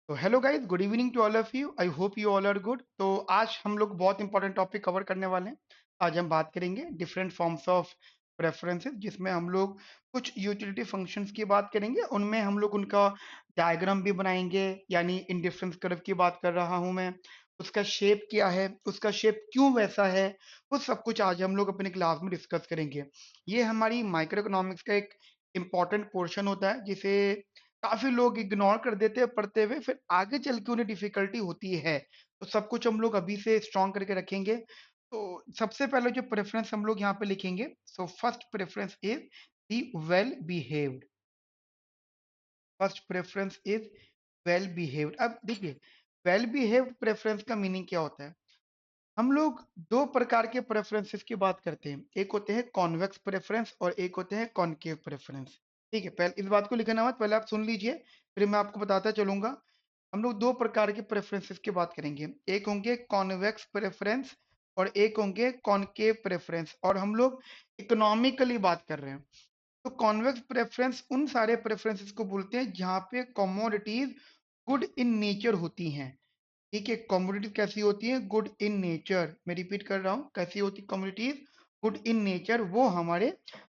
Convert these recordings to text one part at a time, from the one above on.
तो hello guys, good evening to all of you. I hope you all are good. तो आज हम लोग बहुत इंपॉर्टेंट टॉपिक कवर करने वाले हैं। आज हम बात करेंगे डिफरेंट फॉर्म्स ऑफ प्रेफरेंसेस, जिसमें हम लोग कुछ यूटिलिटी फंक्शंस की बात करेंगे। उनमें हम लोग उनका डायग्राम भी बनाएंगे, यानी इंडिफरेंस कर्व की बात कर रहा हूं मैं। उसका शेप क्या है, उसका शेप क्यों वैसा है, वो सब कुछ आज हम लोग अपने क्लास में डिस्कस करेंगे। ये हमारी माइक्रो इकोनॉमिक्स का एक इम्पॉर्टेंट पोर्शन होता है, जिसे काफ़ी लोग इग्नोर कर देते हैं पढ़ते हुए, फिर आगे चल के उन्हें डिफ़िकल्टी होती है। तो सब कुछ हम लोग अभी से स्ट्रॉन्ग करके रखेंगे। तो सबसे पहले जो प्रेफ़रेंस हम लोग यहाँ पे लिखेंगे, so first preference is the well behaved. First preference is well behaved. अब देखिए, वेल बिहेव्ड प्रेफ़रेंस का मीनिंग क्या होता है? हम लोग 2 प्रकार के प्रेफ़रेंसेस की बात करते हैं। एक होते हैं कॉन्वेक्स प्रेफ़रेंस और एक होते हैं कॉनकेव प्रेफ़रेंस। ठीक है? पहले इस बात को लिखना मत, पहले आप सुन लीजिए, फिर मैं आपको बताता चलूँगा। हम लोग 2 प्रकार के प्रेफ़रेंसेस की बात करेंगे। एक होंगे कॉन्वेक्स प्रेफ़रेंस और एक होंगे कॉनकेव प्रेफ़रेंस, और हम लोग इकोनॉमिकली बात कर रहे हैं। तो कॉन्वेक्स प्रेफ़रेंस उन सारे प्रेफ़रेंसेस को बोलते हैं जहाँ पे कमोडिटीज़ गुड इन नेचर होती हैं। ठीक है, कमोडिटीज कैसी होती है? Good in nature. मैं रिपीट कर रहा हूँ, कैसी होती कमोडिटीज? Good in nature. वो हमारे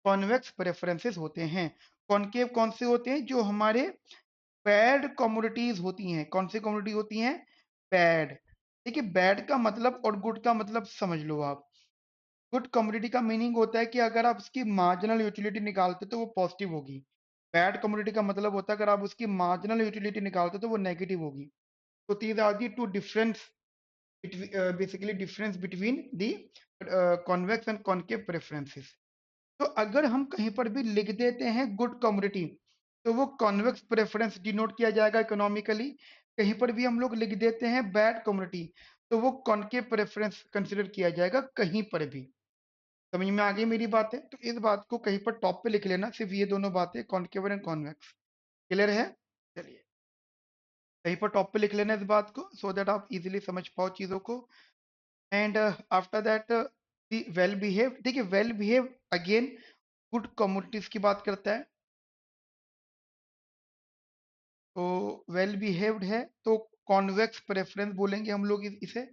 कॉन्वेक्स प्रेफरेंसेस होते हैं। कॉनकेव कौन से होते हैं? जो हमारे बैड कमोडिटीज होती हैं। कौन सी कमोडिटी होती हैं? बैड। ठीक है, बैड का मतलब और गुड का मतलब समझ लो आप। गुड कमोडिटी का मीनिंग होता है कि अगर आप उसकी मार्जिनल यूटिलिटी निकालते तो वो पॉजिटिव होगी। बैड कमोडिटी का मतलब होता है अगर आप उसकी मार्जिनल यूटिलिटी निकालते तो वो नेगेटिव होगी। तो these are the two difference basically difference between the convex and concave preferences. तो अगर हम कहीं पर भी लिख देते हैं गुड कमोडिटी, तो वो कॉन्वेक्स प्रेफरेंस डिनोट किया जाएगा इकोनॉमिकली। कहीं पर भी हम लोग लिख देते हैं बैड कमोडिटी, तो वो कॉनकेव प्रेफरेंस कंसिडर किया जाएगा कहीं पर भी। समझ में आ गई मेरी बातें? तो इस बात को कहीं पर टॉप पे लिख लेना, सिर्फ ये दोनों बातें, कॉनकेव एंड कॉन्वेक्स। क्लियर है? चलिए, कहीं पर टॉप पे लिख लेना इस बात को, सो दैट आप इजीली समझ पाओ चीजों को। And after that well behave. देखिए, well behave again good communities की बात करता है। तो वेल बिहेव्ड है तो कॉन्वेक्स प्रेफरेंस बोलेंगे हम लोग इसे।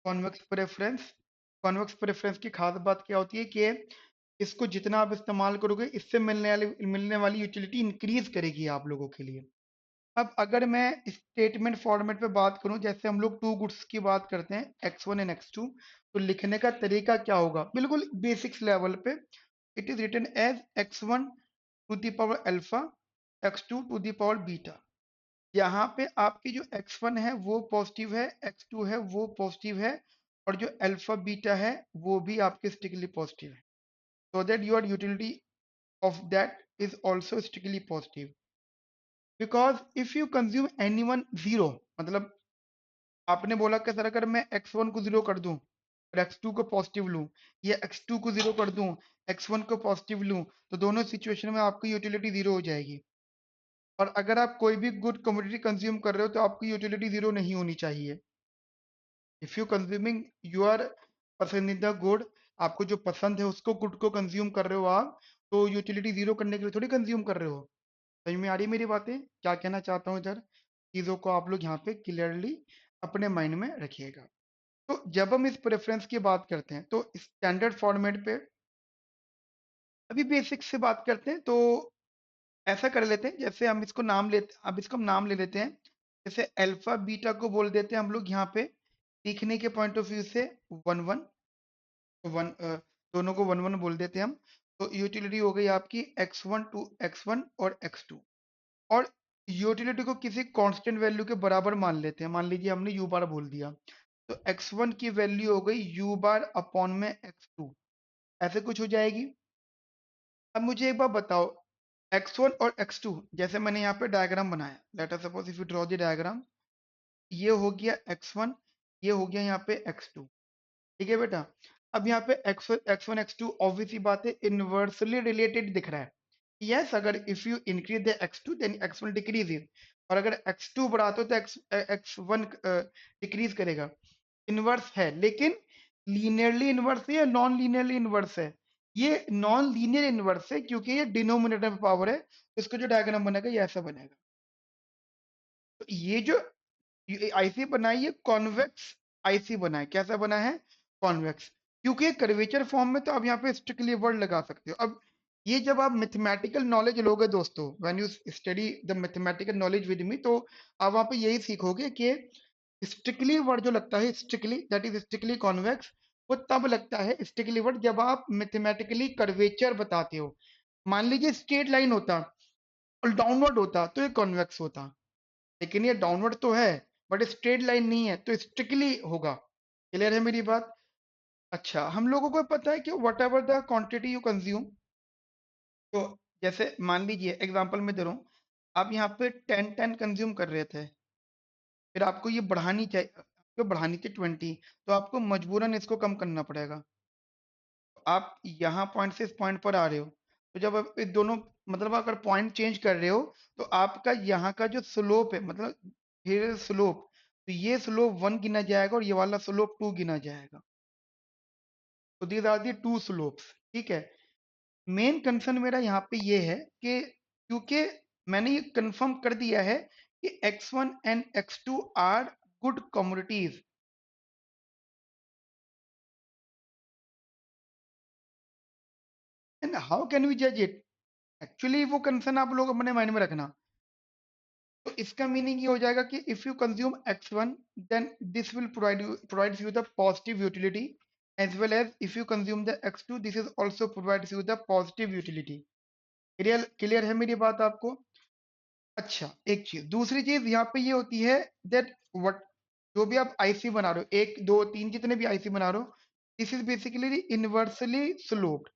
Convex preference. कॉन्वेक्स प्रेफरेंस की खास बात क्या होती है कि इसको जितना आप इस्तेमाल करोगे, इससे मिलने वाली यूटिलिटी इंक्रीज करेगी आप लोगों के लिए। अब अगर मैं स्टेटमेंट फॉर्मेट पे बात करूं, जैसे हम लोग टू गुड्स की बात करते हैं, x1 एंड x2, तो लिखने का तरीका क्या होगा? बिल्कुल बेसिक्स लेवल पे। It is written as x1 to the power alpha, x2 to the power beta. यहाँ पे आपकी जो x1 है वो पॉजिटिव है, x2 है वो पॉजिटिव है, और जो अल्फा बीटा है वो भी आपके स्ट्रिक्टली पॉजिटिव है, so that your utility of that is also strictly positive. Because if you consume any one zero, मतलब आपने बोला कि सर अगर मैं x1 को जीरो कर दूं और x2 को पॉजिटिव लूं, या x2 को जीरो कर दूं, x1 को पॉजिटिव लूं, तो दोनों सिचुएशन में आपकी यूटिलिटी जीरो हो जाएगी। और अगर आप कोई भी गुड कमोडिटी कंज्यूम कर रहे हो तो आपकी यूटिलिटी जीरो नहीं होनी चाहिए। इफ यू कंज्यूमिंग योर पसंदीदा गुड, आपको जो पसंद है उसको गुड को कंज्यूम कर रहे हो आप, तो यूटिलिटी जीरो करने के लिए थोड़ी कंज्यूम कर रहे हो। समझ में आ रही है मेरी बातें? क्या कहना चाहता हूँ इधर? चीज़ों को आप लोग यहाँ पे क्लियरली अपने माइंड में रखिएगा। तो जब हम इस प्रेफ़रेंस की बात करते हैं, तो स्टैंडर्ड फॉर्मेट पे अभी बेसिक से बात करते हैं। तो ऐसा कर लेते हैं, जैसे हम इसको नाम लेते, अब इसको हम नाम ले लेते हैं। जैसे अल्फ़ा, बीटा को बोल देते हैं हम लोग यहाँ पे लिखने के पॉइंट ऑफ व्यू से 1-1, तो दोनों को 1-1 बोल देते हैं हम। तो यूटिलिटी हो गई आपकी x1 टू x1 और x2। और यूटिलिटी को किसी कांस्टेंट वैल्यू के बराबर मान लेते हैं। मान लीजिए हमने u बार बोल दिया, तो x1 की वैल्यू हो गई u बार अपॉन में x2, ऐसे कुछ हो जाएगी। अब मुझे एक बात बताओ, x1 और x2, जैसे मैंने यहाँ पे डायग्राम बनाया, let us suppose if you draw the diagram, ये हो गया x1, ये हो गया यहाँ पे x2। ठीक है बेटा? अब यहाँ पे x1 x2 ऑब्वियस सी बात है इनवर्सली रिलेटेड दिख रहा है। यस, अगर if you increase the x2 then x1 decrease, और अगर x2 बढ़ाते हो तो x1 डिक्रीज करेगा। इनवर्स है, लेकिन लीनियरली इनवर्स है या नॉन लीनियरली इनवर्स है? ये नॉन लीनियर इनवर्स है, क्योंकि ये डिनोमिनेटर में पावर है। इसका जो डायग्राम बनेगा ये ऐसा बनेगा। तो ये जो आईसी बना है ये कॉन्वेक्स आईसी बना है। कैसा बना है? कॉन्वेक्स। क्योंकि ये कर्वेचर फॉर्म में तो आप यहाँ पे स्ट्रिक्टली वर्ड लगा सकते हो। अब ये जब आप मैथमेटिकल नॉलेज लोगे दोस्तों, when you study the mathematical knowledge with me, तो आप वहाँ पे यही सीखोगे कि स्ट्रिक्टली वर्ड जो लगता है, strictly that is strictly convex, वो तब लगता है स्ट्रिक्टली वर्ड जब आप मैथमेटिकली कर्वेचर बताते हो। मान लीजिए स्ट्रेट लाइन होता और डाउनवर्ड होता तो ये कॉन्वेक्स होता, लेकिन ये डाउनवर्ड तो है बट स्ट्रेट लाइन नहीं है, तो स्ट्रिक्टली होगा। क्लियर है मेरी बात? अच्छा, हम लोगों को पता है कि what ever the quantity you consume, तो जैसे मान लीजिए एग्जांपल में दे रहा हूँ, आप यहाँ पे 10 कंज्यूम कर रहे थे, फिर आपको ये बढ़ानी चाहिए, आपको बढ़ानी थी 20, तो आपको मजबूरन इसको कम करना पड़ेगा। आप यहाँ पॉइंट से इस पॉइंट पर आ रहे हो, तो जब आप इस दोनों, मतलब अगर पॉइंट चेंज कर रहे हो, तो आपका यहाँ का जो स्लोप है, मतलब ये स्लोप, तो ये स्लोप 1 गिना जाएगा और ये वाला स्लोप 2 गिना जाएगा। तो these are the two slopes. ठीक है। मेन कंसर्न मेरा यहाँ पे ये है कि क्योंकि मैंने ये कंफर्म कर दिया है कि x1 and x2 are good communities, and how can we जज इट? एक्चुअली वो कंसर्न आप लोग अपने माइंड में रखना। तो इसका मीनिंग ये हो जाएगा कि if you consume x1 then this will provide you the positive utility, as well as if you consume the x2 this is also provides you the positive utility. Clear clear है मेरी बात आपको? अच्छा, एक चीज, दूसरी चीज यहाँ पे ये होती है दैट व्हाट, जो भी आप आईसी बना रहे हो, एक दो तीन जितने भी आईसी बना रहे हो, this is basically inversely sloped.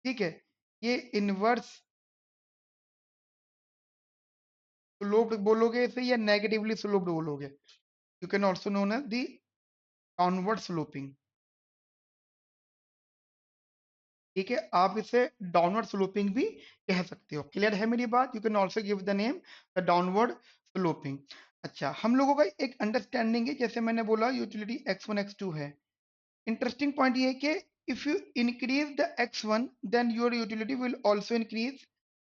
ठीक है। ये इनवर्स स्लोप्ड बोलोगे इसे या नेगेटिवली स्लोप्ड बोलोगे? You can also known as the downward sloping. ठीक है, आप इसे डाउनवर्ड स्लोपिंग भी कह सकते हो। क्लियर है मेरी बात? You can also give the name the downward sloping. अच्छा, हम लोगों का एक अंडरस्टैंडिंग है, जैसे मैंने बोला यूटिलिटी x1 x2 है। इंटरेस्टिंग पॉइंट ये है कि if you increase the x1 then your utility will also increase,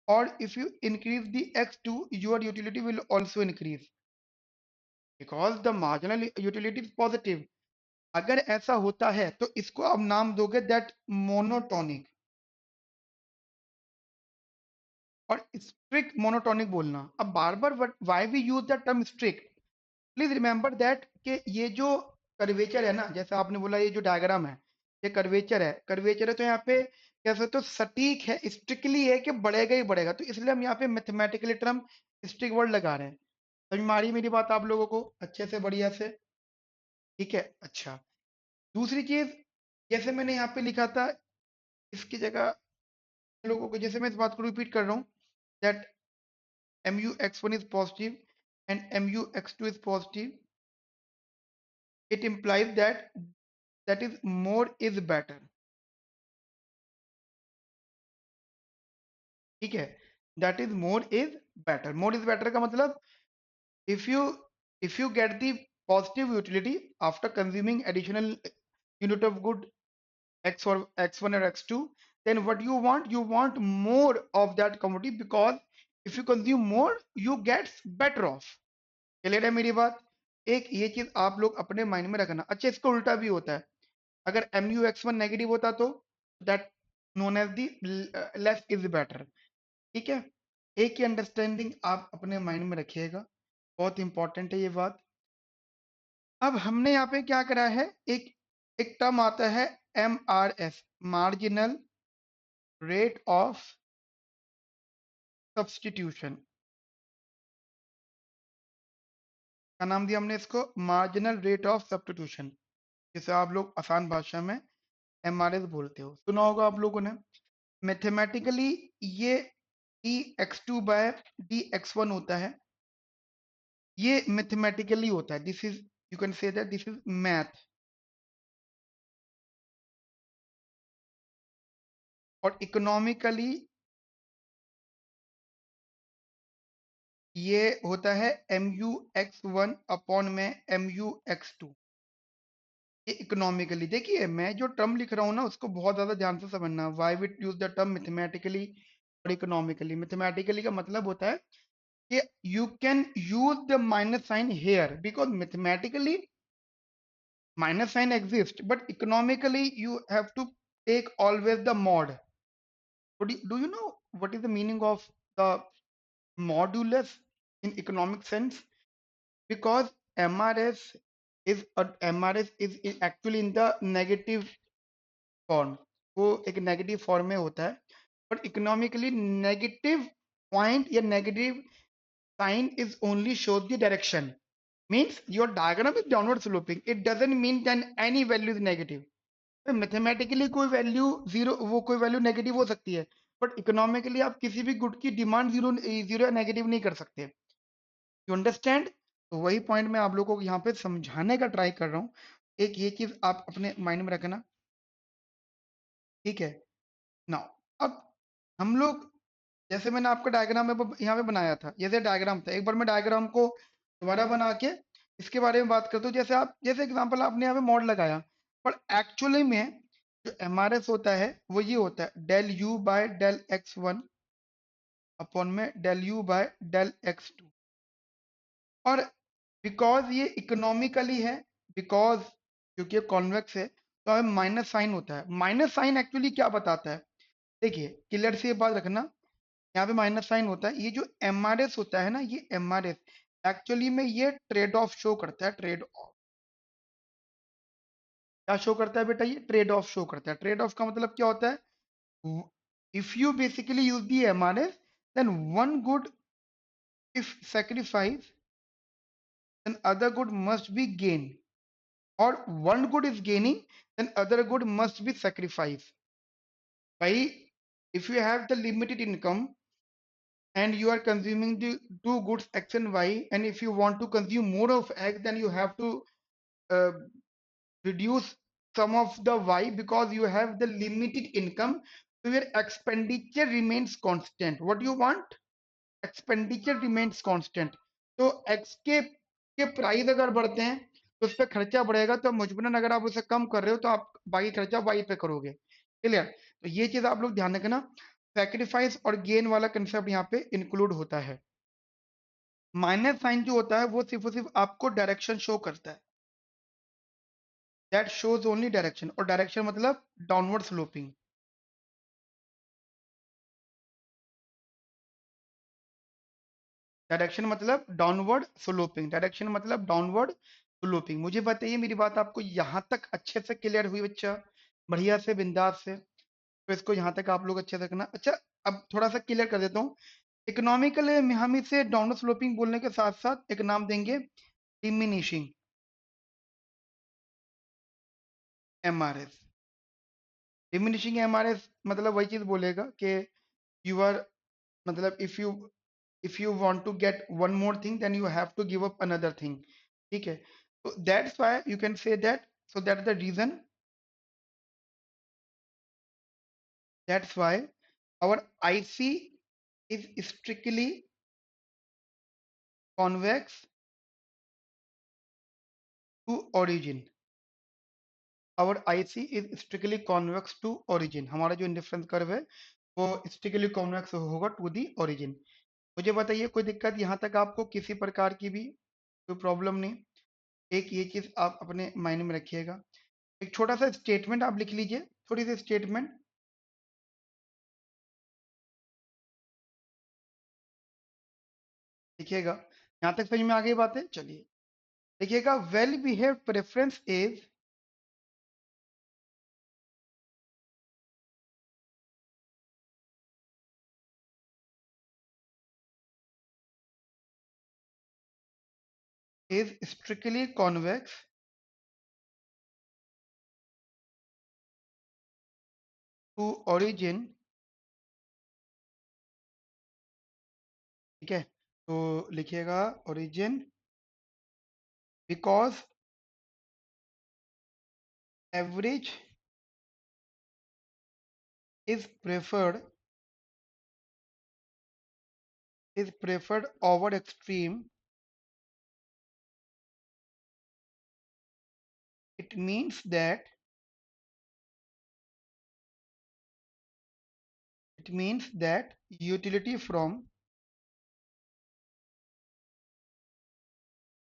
or if you increase the x2 your utility will also increase because the marginal utility is positive। अगर ऐसा होता है तो इसको आप नाम दोगे दैट मोनोटोनिक, और स्ट्रिक्ट मोनोटोनिक बोलना। अब बार बार why we use the term strict, please remember that कि ये जो कर्वेचर है ना, जैसे आपने बोला ये जो डायग्राम है ये कर्वेचर है, कर्वेचर है, तो यहाँ पे कैसे तो सटीक है, स्ट्रिक्टली है कि बढ़ेगा ही बढ़ेगा, तो इसलिए हम यहाँ पे मैथमेटिकली टर्म स्ट्रिक्ट वर्ड लगा रहे हैं। समझ में आ रही मेरी बात आप लोगों को अच्छे से, बढ़िया से? ठीक है। अच्छा, दूसरी चीज, जैसे मैंने यहाँ पे लिखा था इसकी जगह लोगों को, जैसे मैं इस बात को रिपीट कर रहा हूँ that mu x1 is positive and mu x2 is positive, it implies that is more is better। ठीक है, that is more is better. More is better का मतलब if you if you get the positive utility after consuming additional unit of good x or x1 or x2, then what you want more of that commodity because if you consume more you get better off। Clear है मेरी बात? एक ये चीज आप लोग अपने mind में रखना। अच्छा, इसका उल्टा भी होता है, अगर mu x1 नेगेटिव होता तो that known as the less is better. ठीक है, एक ही अंडरस्टैंडिंग आप अपने माइंड में रखिएगा, बहुत इंपॉर्टेंट है ये बात। अब हमने यहाँ पे क्या करा है, एक एक टर्म आता है MRS, marginal rate of substitution. क्या नाम दिया हमने इसको? मार्जिनल रेट ऑफ सब्स्टिट्यूशन, जिसे आप लोग आसान भाषा में MRS बोलते हो, सुना होगा आप लोगों ने। मैथमेटिकली ये dx2 बाय dx1 होता है, ये मैथमेटिकली होता है, this is, you can say that this is math. और इकोनॉमिकली ये होता है mu x1 अपॉन में mu x2। ये इकोनॉमिकली, देखिए मैं जो टर्म लिख रहा हूँ ना उसको बहुत ज्यादा ध्यान से समझना। Why we use the term mathematically और इकोनॉमिकली। मैथमेटिकली का मतलब होता है you can use the minus sign here because mathematically minus sign exists, but economically you have to take always the mod. Do you know what is the meaning of the modulus in economic sense? Because MRS is actually in the negative form. वो एक negative form में होता है, but economically negative point या negative sign is only shows the direction. Means your diagram is downward sloping. It doesn't mean that any value is negative. Mathematically कोई value zero, वो कोई value negative हो सकती है, बट इकोनॉमिकली आप किसी भी गुड की डिमांड जीरो जीरो या नेगेटिव नहीं कर सकते। You understand? तो वही पॉइंट मैं आप लोगों को यहाँ पे समझाने का ट्राई कर रहा हूँ। एक ये चीज आप अपने माइंड में रखना, ठीक है? नाउ अब हम लोग, जैसे मैंने आपका डायग्राम में यहाँ पे बनाया था, जैसे डायग्राम था, एक बार मैं डायग्राम को दोबारा बना के इसके बारे में बात करता हूँ। जैसे आप, जैसे एग्जांपल आपने यहाँ पे मॉड लगाया, पर एक्चुअली में जो एमआरएस होता है वो ये होता है del u by del x one upon में del u by del x two. और बिकॉज ये इकोनॉमिकली है, बिकॉज क्योंकि ये कॉन्वेक्स है, तो हमें माइनस साइन होता है। माइनस साइन एक्चुअली क्या बताता है? देखिए क्लियर से ये बात रखना, यहाँ पे माइनस साइन होता है। ये जो एमआरएस होता है ना, ये एमआरएस एक्चुअली में ये ट्रेड ऑफ शो करता है। ट्रेड ऑफ क्या शो करता है बेटा? ये ट्रेड ऑफ शो करता है। ट्रेड ऑफ का मतलब क्या होता है? If you basically use the MRS, then one good if sacrifice, then other good must be gain, or one good is gaining, then other good must be sacrificed. By if you have the limited income and you are consuming the two goods x and y, and if you want to consume more of x, then you have to uh, reduce some of the y because you have the limited income, so your expenditure remains constant. What do you want? Expenditure remains constant. तो x के price अगर बढ़ते हैं तो उस पर खर्चा बढ़ेगा, तो मजबूरन अगर आप उसे कम कर रहे हो तो आप बाकी खर्चा y पे करोगे। क्लियर? तो ये चीज आप लोग ध्यान रखना, सैक्रिफाइस और गेन वाला कंसेप्ट यहाँ पे इंक्लूड होता है। माइनस साइन जो होता है वो सिर्फ और सिर्फ आपको डायरेक्शन शो करता है, दैट शोज ओनली डायरेक्शन। और डायरेक्शन मतलब डाउनवर्ड स्लोपिंग। डायरेक्शन मतलब डाउनवर्ड स्लोपिंग। डायरेक्शन मतलब डाउनवर्ड स्लोपिंग। मुझे बताइए मेरी बात आपको यहाँ तक अच्छे से क्लियर हुई बच्चा? बढ़िया से, बिंदास से। तो इसको यहाँ तक आप लोग अच्छे से रखना। अच्छा, अब थोड़ा सा क्लियर कर देता हूँ। इकोनॉमिकल हम इसे डाउनवर्ड स्लोपिंग बोलने के साथ साथ एक नाम देंगे, डिमिनिशिंग एमआरएस। डिमिनिशिंग एमआरएस मतलब वही चीज बोलेगा कि यू आर, मतलब if you want to get one more thing, then you have to give up another thing. ठीक है? So that's why you can say that, so that's the reason, that's why our IC is strictly convex to origin. Our IC is strictly convex to origin. हमारा जो indifference curve है वो strictly convex होगा to the origin. मुझे बताइए कोई दिक्कत यहाँ तक आपको किसी प्रकार की भी कोई प्रॉब्लम नहीं? एक ये चीज आप अपने माइंड में रखिएगा। एक छोटा सा स्टेटमेंट आप लिख लीजिए, थोड़ी सी स्टेटमेंट लिखिएगा। यहाँ तक समझ में आ गई बातें? चलिए लिखिएगा, well behave preference is strictly convex to origin. ठीक है? तो लिखिएगा origin, because average is preferred, over extreme. It means that, utility from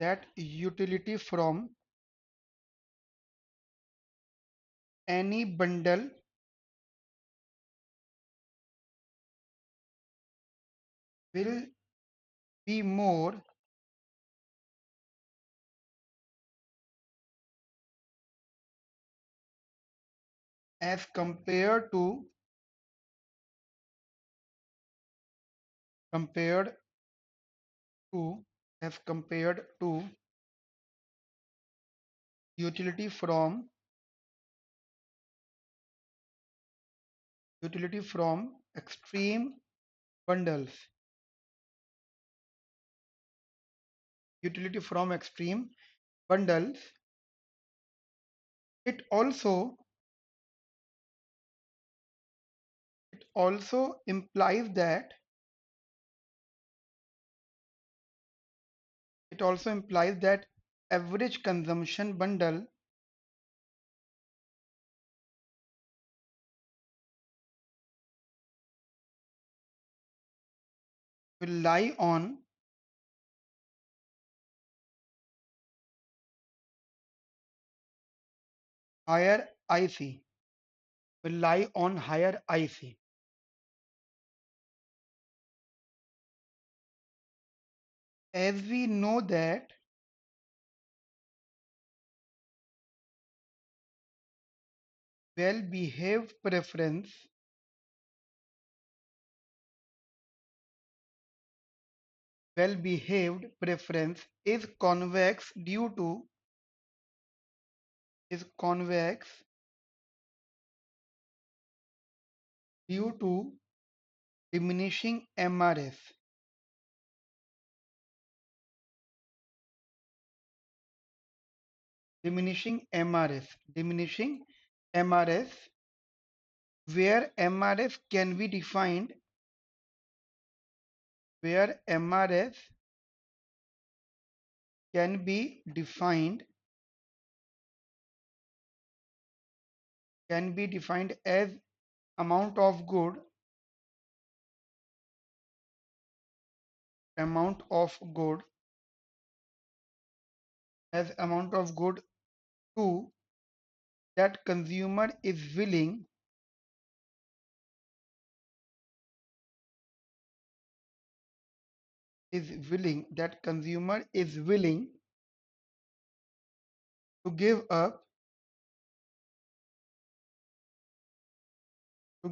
that utility from any bundle will be more as compared to compared to utility from extreme bundles. Utility from extreme bundles. It also implies that average consumption bundle will lie on higher IC. Will lie on higher IC. As we know that well-behaved preference is convex due to diminishing MRS. Diminishing MRS, where MRS can be defined can be defined as amount of good amount of good to that consumer is willing to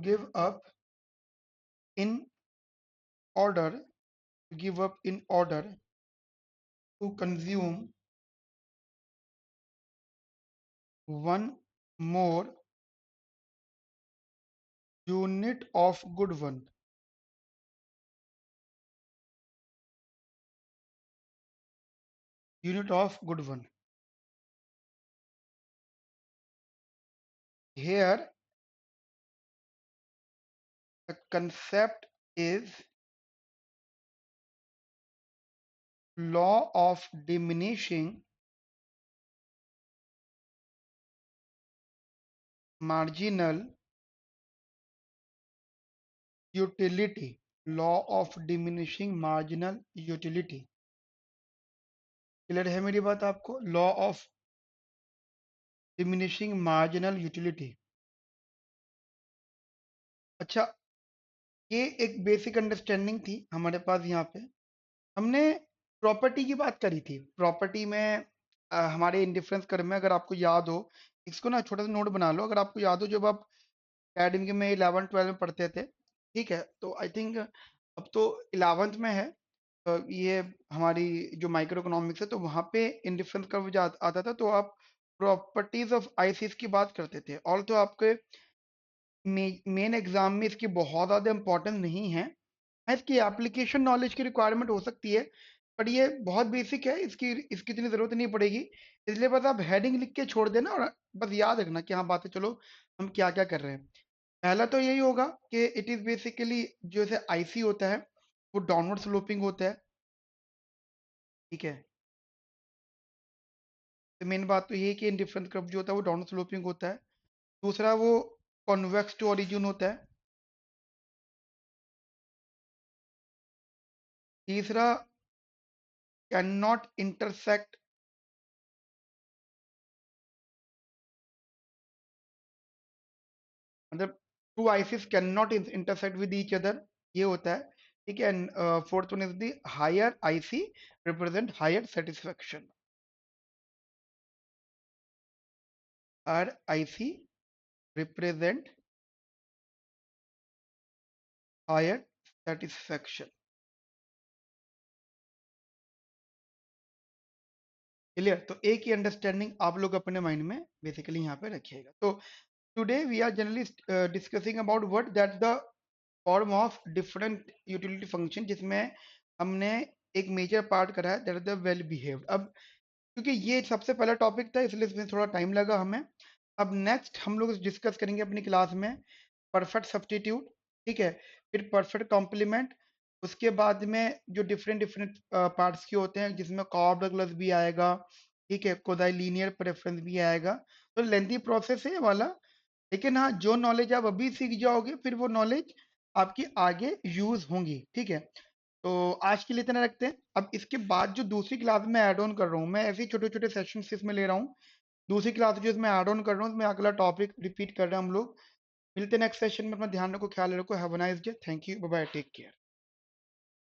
give up in order to consume one more unit of good one. Here the concept is law of diminishing marginal utility. Law of diminishing marginal utility. Clear है मेरी बात आपको? Law of diminishing marginal utility. अच्छा, ये एक basic understanding थी हमारे पास. यहाँ पे हमने प्रॉपर्टी की बात करी थी. प्रॉपर्टी में हमारे इंडिफरेंस कर्व में, अगर आपको याद हो, इसको ना छोटा सा नोट बना लो. अगर आपको याद हो जब आप एकेडमी में 11-12 में पढ़ते थे, ठीक है, तो आई थिंक अब तो 11th में है. ये हमारी जो माइक्रो इकोनॉमिक्स है, तो वहाँ पे इंडिफरेंस कर्व जो आता था, तो आप प्रॉपर्टीज ऑफ आईसीस की बात करते थे. और तो आपके मेन एग्जाम में इसकी बहुत ज़्यादा इंपॉर्टेंस नहीं है. हाँ, इसकी एप्लीकेशन नॉलेज की रिक्वायरमेंट हो सकती है, बट ये बहुत बेसिक है. इसकी इसकी इतनी ज़रूरत नहीं पड़ेगी. इसलिए बस आप हेडिंग लिख के छोड़ देना और बस याद रखना कि हाँ बातें, चलो हम क्या क्या कर रहे हैं. पहला तो यही होगा कि इट इज़ बेसिकली जो ऐसे आईसी होता है वो डाउनवर्ड स्लोपिंग होता है. ठीक है, तो मेन बात तो ये है कि इंडिफरेंस कर्व जो होता है वो डाउन स्लोपिंग होता है. दूसरा, वो कॉन्वेक्स टू ओरिजिन होता है. तीसरा, कैन नॉट इंटरसेक्ट, मतलब two ICs can not intersect with each other, ये होता है। ठीक है। And fourth one is the higher IC represent higher satisfaction, हर IC represent higher satisfaction. Clear? तो एक ही अंडरस्टैंडिंग आप लोग अपने माइंड में बेसिकली यहाँ पे रखिएगा। तो today we are generally discussing about what that the form of different utility function, जिसमें हमने एक मेजर पार्ट करा है that is the well behaved. अब क्योंकि ये सबसे पहला टॉपिक था इसलिए इसमें थोड़ा टाइम लगा हमें। अब नेक्स्ट हम लोग डिस्कस करेंगे अपनी क्लास में परफेक्ट सब्स्टिट्यूट, ठीक है, फिर परफेक्ट कॉम्प्लीमेंट, उसके बाद में जो डिफरेंट डिफरेंट पार्ट्स के होते हैं जिसमें कॉर्ड भी आएगा, ठीक है, कोदाई लीनियर प्रेफरेंस भी आएगा। तो लेंथी प्रोसेस है ये वाला, लेकिन हाँ जो नॉलेज आप अभी सीख जाओगे फिर वो नॉलेज आपकी आगे यूज होंगी। ठीक है। तो आज के लिए इतना रखते हैं। अब इसके बाद जो दूसरी क्लास में ऐड ऑन कर रहा हूँ, मैं ऐसे ही छोटे छोटे सेशन इसमें ले रहा हूँ। दूसरी क्लास जो इसमें ऐड ऑन कर रहा हूँ उसमें अगला टॉपिक रिपीट कर रहे हैं हम लोग। मिलते हैं नेक्स्ट सेशन में। अपना ध्यान रखो, ख्याल रखो। Have a nice day. Thank you, bye bye, take care.